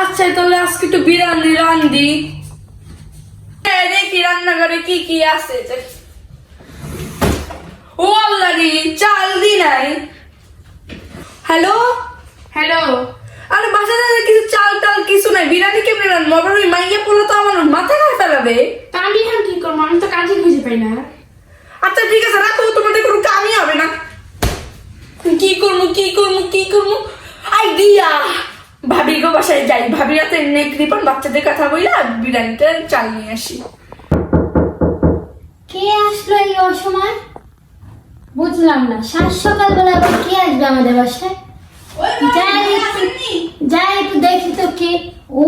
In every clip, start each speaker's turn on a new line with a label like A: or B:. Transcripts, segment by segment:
A: আচ্ছা তাহলে আজকে একটু বিরিয়ানি রান্ধি। দেখি রান্নাঘরে কি কি আছে। ও আল্লাহ রে, চাল দি নাই। Hello
B: hello.
A: আরে বাসায় কিছু চাল টাল কিছু নাই, বিরিয়ানি কেমনে রান্না? আবার ওই মাইয়া পড়লে তো আমার মাথা খায় ফেলাবে।
B: তা আমি এখন কি করবো? আমি তো কাজে খুঁজে পাই না।
A: আচ্ছা ঠিক আছে রাখো, তোমাদের কোনো কামই হবে না। কি করবো আইডিয়া। ভাবির গো বাসায় যাই, ভাবির হাতে নেকরিপন বাচ্চাদের কথা বইলা বিরিয়ানিটা চাল নিয়ে আসি।
C: কে আসলো এই অসময়? বুঝলাম না, সাত সকালবেলা আবার কে আসবে আমাদের বাসায়? যাই একটু দেখি তো কে। ও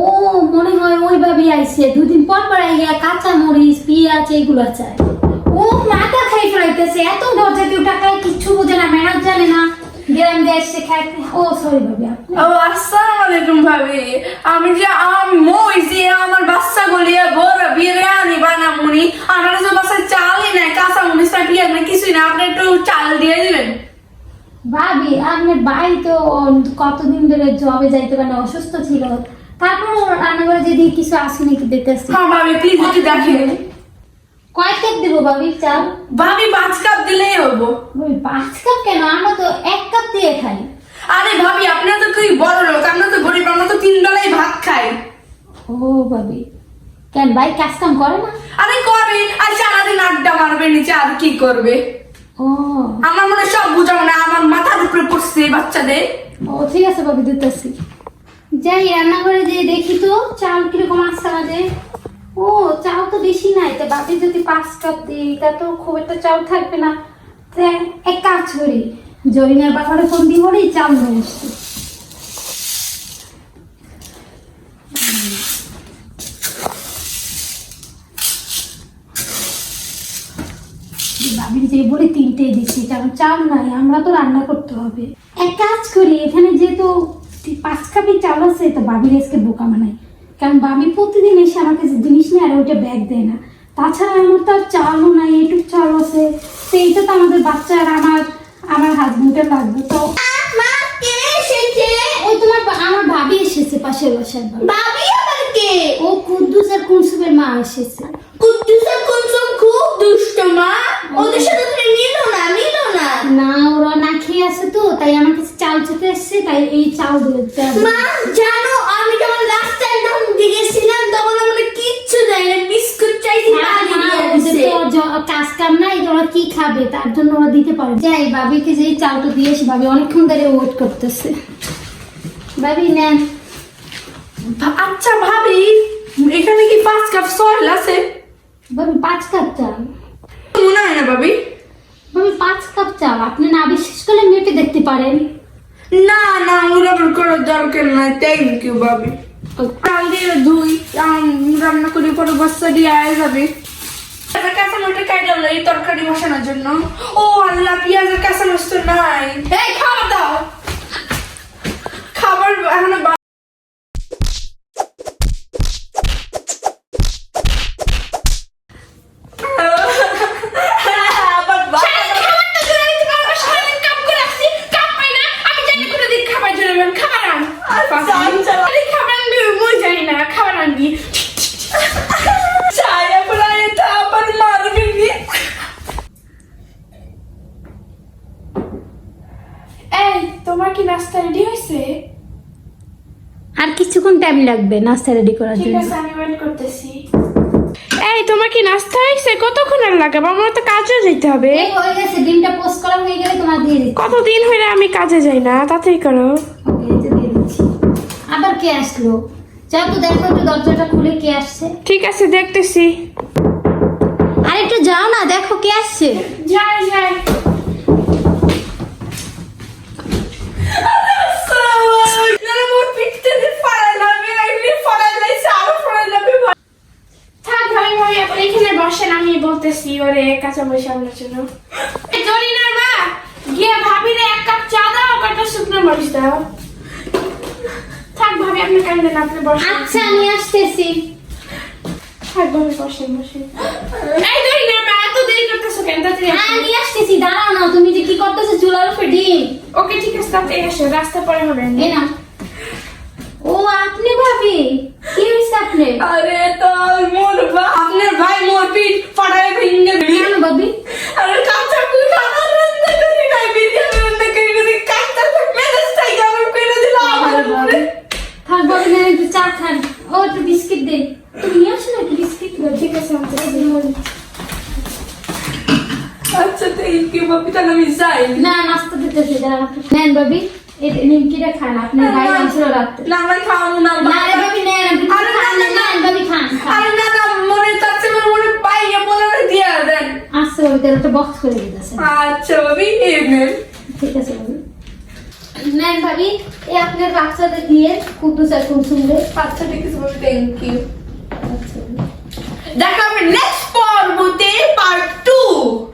C: মনে হয় ওই ভাবি আইছে, দুদিন পর পর আইয়া কাঁচা মরিচ পেঁয়াজ এগুলো চায়। ও মাথা খাই ফেলাইতেছে, এত দরজা কেউ টাকায় কিচ্ছু বোঝে না, মেহনত জানে না। গ্রাম দিয়ে এসে খায়। ও সরি ভাবি আপনি।
A: ও আসসালামু আলাইকুম ভাবি। আমি যে মই যে আমার বাচ্চা গলিয়া বড় বিরিয়ানি বানামুনি, আমার যে বাসায় চালই নাই, কাঁচা মরিচ না পেঁয়াজ না কিছুই না, আপনি একটু চাল দিয়ে দিবেন।
C: ভাবি আপনার ভাই তো কতদিন ধরে জবে যাইতে পারে না, অসুস্থ ছিল। তারপর রান্নাঘরে যদি কিছু আসে নাকি দেখতেছি।
A: হ্যাঁ ভাবি প্লিজ একটু দেখেন।
C: কয় কাপ দিব ভাবি চাল?
A: ভাবি 5 কাপ দিলেই হবো।
C: ওই 5 কাপ কেন? আমরা তো 1 কাপ দিয়ে খাই।
A: আরে ভাবি আপনারা তো খুবই বড় লোক, আমরা তো গরিব, আমরা তো 3 বেলায় ভাত খাই।
C: ও ভাবি কেন ভাই কাজ কাম করে না?
A: আরে করে, আর সারাদিন আড্ডা মারবে নিচে, আর কি করবে?
C: ও
A: আমার মনে হয় সব বুঝাবো না, আমার মাথার উপরে পড়ছে বাচ্চাদের।
C: ও ঠিক আছে ভাবি দিতেছি। যাই রান্নাঘরে যে দেখি তো চাল কিরকম আসছে আমাদের। ও চাল তো বেশি নাই, তো বাকি যদি 5 কাপ দিই তা তো খুব একটা চাল থাকবে না। তো এক কাজ করি, জরিনার বাবারে ফোন দিয়ে বলি চাল নিয়ে আসছি। ভাবির যে বলে 3টে দিচ্ছি, কারণ চাল নাই, আমরা তো রান্না করতে হবে। এক কাজ করি, এখানে যেহেতু 5 কাপই চাল আছে, তো ভাবির আজকে বোকা বানাই। কারণ ভাবি প্রতিদিন এসে আমাকে যে জিনিস নেয় আর ওইটা ব্যাগ দেয় না। তাছাড়া আমার তো আর চালও নাই, এইটুক চাল আছে, তো এইটা তো আমাদের বাচ্চা আর আমার হাজবেন্ডের লাগবে। তো ওই তোমার আমার ভাবি এসেছে, পাশের বাসার
D: ভাবি আবার কে?
C: ও কুদ্দুস আর কুনসুমের মা এসেছে।
D: কুদ্দুস আর কুলসুম খুব দুষ্ট মা, ওদের সাথে তুমি মিলো না।
C: না ওরা না খেয়ে আছে তো, তাই আমার কাছে চাল চেতে এসছে, তাই এই চাল দিতে হবে।
D: মা জানো আমি যখন রাস্তায় যখন গেছিলাম তখন আমরা কিচ্ছু দেয় না, বিস্কুট চাইছি পানি দিয়েছে।
C: কাজ কাম নাই, ওরা কি খাবে, তার জন্য ওরা দিতে পারে। যাই ভাবিকে যে চালটা দিয়ে এসে, ভাবি অনেকক্ষণ ধরে ওয়েট করতেছে। ভাবি নেন।
A: আচ্ছা ভাবি এখানে কি 5 কাপ চাল আছে?
C: ভাবি 5 কাপ চাল?
A: মনে হয় না ভাবি।
C: ভাবি 5 কাপ চাল, আপনি না বিশ্বাস করলে মেপে দেখতে পারেন।
A: না ওরকম করার দরকার নাই, থ্যাংক ইউ ভাবি। চাল দিয়ে ধুই, রান্না করি, পরে বাচ্চা দিয়ে আয় যাবে। কাঁচামরিচটা কাটা হলো এই তরকারি বসানোর জন্য। ও আল্লাহ, পেঁয়াজের কাঁচামরিচ তো নাই। এই খাবার দাও, খাবার এখনো তোমার কি নাস্তা রেডি হয়েছে?
C: আর কিছুক্ষণ টাইম লাগবে নাস্তা রেডি করার
B: ঠিক
C: জন্য।
B: আছে আমি ওয়েট করতেছি। এই তোমার কি নাস্তা হয়েছে? কতক্ষণ আর লাগাবো? আমার তো কাজে যেতে হবে।
C: এই হয়ে গেছে, ডিমটা পোস্ট করা হয়ে গেলে তোমার দিয়ে দিচ্ছি।
B: কতদিন হইলে আমি কাজে যাই না, তাড়াতাড়ি করো।
C: ওকে, এই যে দিয়ে দিচ্ছি। আবার কে আসলো? যাও তো দেখো একটু দরজাটা খুলে কে আসছে।
B: ঠিক আছে দেখতেছি।
C: আর একটু যাও না, দেখো কে আসছে।
B: যাই। থাক ভাবি আপনি এখানে বসেন, আমি বলতেছি ওরে কাঁচা মরিচ আনার জন্য। জরিনার মা গিয়ে ভাবিরে 1 কাপ চা দাও, কটা শুকনো মরিচ দাও। থাক ভাবি আপনি কাঁদেন, আপনি বসেন।
C: আচ্ছা আমি আসতেছি।
B: থাক ভাবি বসেন। এই জরিনার মা এত দেরি করতেছো কেন? তাড়াতাড়ি আসো।
C: আমি আসতেছি, দাঁড়াও না। তুমি যে কি করতেছো চুলার উপরে ডিম।
B: ওকে ঠিক আছে তাড়াতাড়ি আসো, রাস্তা পরে হবে।
C: এই না। ও আপনি ভাবি আপনি?
A: আরে তো মোর আপনার ভাই মোর পিঠ ফাটায় ভেঙে দিবি।
C: কেন ভাবি?
A: আরে কাঁচা কুই খাবার রান্না করি নাই, বিরিয়ানি রান্না করি না, কাঁচা মেজাজটাই গরম করে দিল আমার উপরে।
C: থাক ভাবি, না একটু চা খান। ও একটু বিস্কিট দে। তুমি নিয়ে আসো না একটু বিস্কিট?
B: ঠিক আছে আমি তোকে দিবো।
A: আচ্ছা থ্যাংক ইউ বাপি, তাহলে আমি যাই।
C: না, নাস্তা দিতেছি, দাঁড়ান আপনি নেন ভাবি। এই নিমকিটা খান, আপনার ভাই আনছিল রাত্রে।
A: না আমি খাবো না।
C: না রে ভাবি, নেন আপনি
A: আরে না,
C: খান,
A: না, না।
C: নেন ভাবি, খান খান।
A: আরে না না, মনে চাচ্ছে মনে পাইয়ে বলে দিয়ে দেন।
C: আচ্ছা ভাবি, তাহলে একটা বক্স করে দিতেছে।
A: আচ্ছা বাবি, এই নেন।
C: ঠিক আছে ভাবি। নেন ভাবি, এই আপনার বাচ্চাদের দিয়ে কুদ্দুস আর কুলসুমদের।
A: আচ্ছা ঠিক আছে বাবি, থ্যাংক ইউ।
C: আচ্ছা ভাবি।
A: দেখা হবে নেক্সট পর্বতে পার্ট